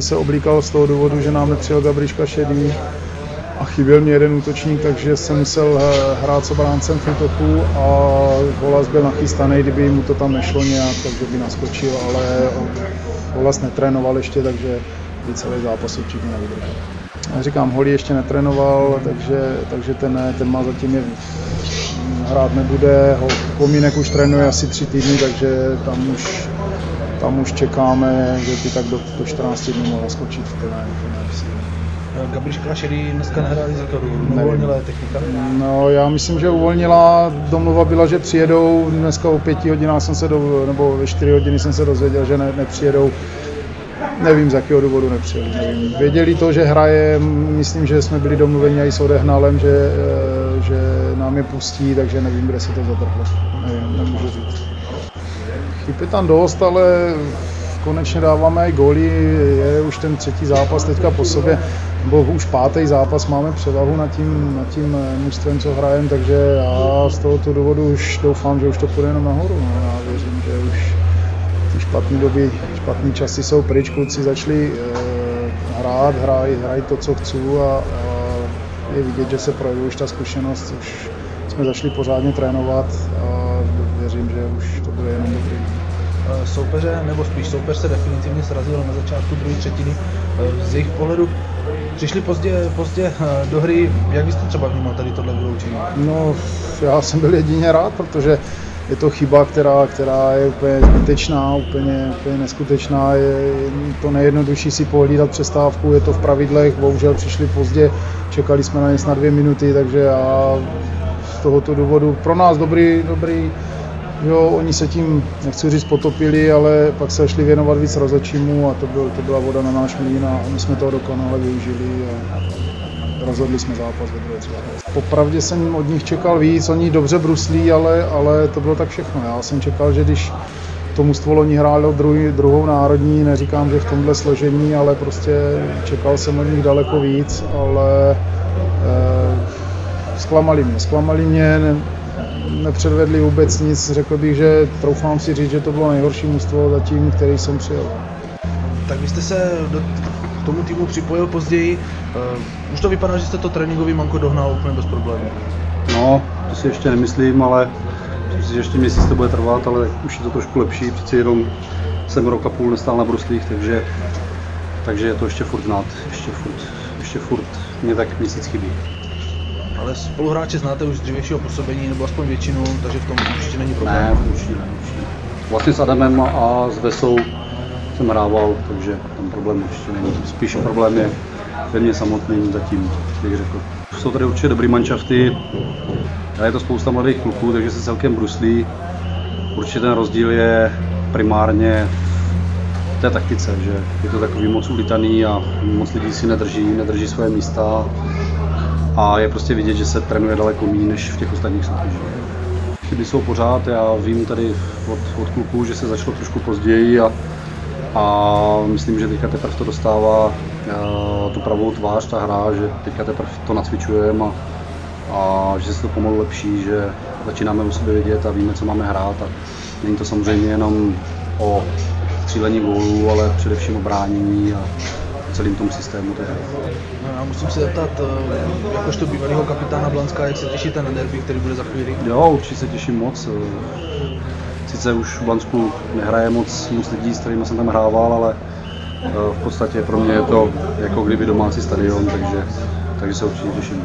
Šedý se oblíkal z toho důvodu, že nám nepřijel Gabriška Šedý a chyběl mě jeden útočník, takže jsem musel hrát s obráncem v útoku a Volas byl nachystaný, kdyby mu to tam nešlo nějak, takže by naskočil, ale Volas netrénoval ještě, takže by celý zápas určitě nevydržel. Já říkám, Holý ještě netrénoval, takže ten má zatím hrát nebude. Komínek už trénuje asi 3 týdny, takže tam už čekáme, že by tak do 14 dnů mohla skočit v plné síle. Gabriška Šedý dneska nehráli z jakého důvodu? Uvolnila je technika? No, já myslím, že uvolnila. Domluva byla, že přijedou. Dneska o 5 hodinách nebo ve 4 hodiny jsem se dozvěděl, že nepřijedou. Nevím, z jakého důvodu nepřijeli. Nevím. Věděli to, že hraje, myslím, že jsme byli domluveni i s Odehnalem, že nám je pustí, takže nevím, kde se to zadrhlo. Nevím, nemůžu říct. Chyb je tam dost, ale konečně dáváme i góly, je už ten 3. zápas teďka po sobě, nebo už 5. zápas, máme převahu nad tím mužstvem, co hrajeme, takže já z tohoto důvodu už doufám, že už to půjde jenom nahoru. No, já věřím, že už ty špatné časy jsou pryč, kluci začali hrají to, co chci a je vidět, že se projevuje už ta zkušenost, už jsme začali pořádně trénovat a věřím, že už to bude jenom dobrý. Soupeře, nebo spíš soupeř se definitivně srazil na začátku druhé třetiny. Z jejich pohledu přišli pozdě do hry. Jak byste třeba vnímal tady tohle vyloučení? No, já jsem byl jedině rád, protože je to chyba, která je úplně zbytečná, úplně neskutečná. Je to nejjednodušší si pohlídat přestávku, je to v pravidlech, bohužel přišli pozdě, čekali jsme na ně snad 2 minuty, takže já z tohoto důvodu pro nás dobrý. Jo, oni se tím, nechci říct, potopili, ale pak se šli věnovat víc rozhodčímu a to byla voda na náš mlýn a my jsme toho dokonale využili a rozhodli jsme zápas ve druhé třetí. Popravdě jsem od nich čekal víc, oni dobře bruslí, ale to bylo tak všechno. Já jsem čekal, že když to mužstvo loni hrálo druhou národní, neříkám, že v tomhle složení, ale prostě čekal jsem od nich daleko víc, ale zklamali mě, nepředvedli vůbec nic, řekl bych, že troufám si říct, že to bylo nejhorší mužstvo zatím, který jsem přijel. Tak vy jste se k tomu týmu připojil později, už to vypadá, že jste to tréninkový manko dohnal úplně bez problémů. No, to si ještě nemyslím, ale myslím si, že ještě měsíc to bude trvat, ale už je to trošku lepší, přeci jenom jsem rok a půl nestál na bruslích, takže je to ještě furt znát, ještě furt mě tak měsíc chybí. Ale spoluhráče znáte už z dřívějšího působení, nebo aspoň většinu, takže v tom určitě není problém. Ne, určitě ne. Vlastně s Adamem a s Vesou jsem hrával, takže tam problém určitě není. Spíš problém je ve mně samotným zatím, bych řekl. Jsou tady určitě dobrý manšafty, ale je to spousta mladých kluků, takže se celkem bruslí. Určitě ten rozdíl je primárně v té taktice, že je to takový moc ulitaný a moc lidí si nedrží své místa. A je prostě vidět, že se trénuje daleko méně než v těch ostatních soutěžích. Chyby jsou pořád, já vím tady od kluků, že se začalo trošku později a myslím, že teďka teprve to dostává tu pravou tvář, ta hra, že teďka teprve to nacvičujeme a že se to pomalu lepší, že začínáme o sobě vědět a víme, co máme hrát a není to samozřejmě jenom o střílení gólů, ale především o bránění a celým tomu systému. No, já musím se zeptat, jakožto bývalého kapitána Blanska, jak se těšíte na derby, který bude za chvíli? Jo, určitě se těším moc. Sice už v Blansku nehraje moc lidí, s kterými jsem tam hrával, ale v podstatě pro mě je to jako kdyby domácí stadion, takže se určitě těším.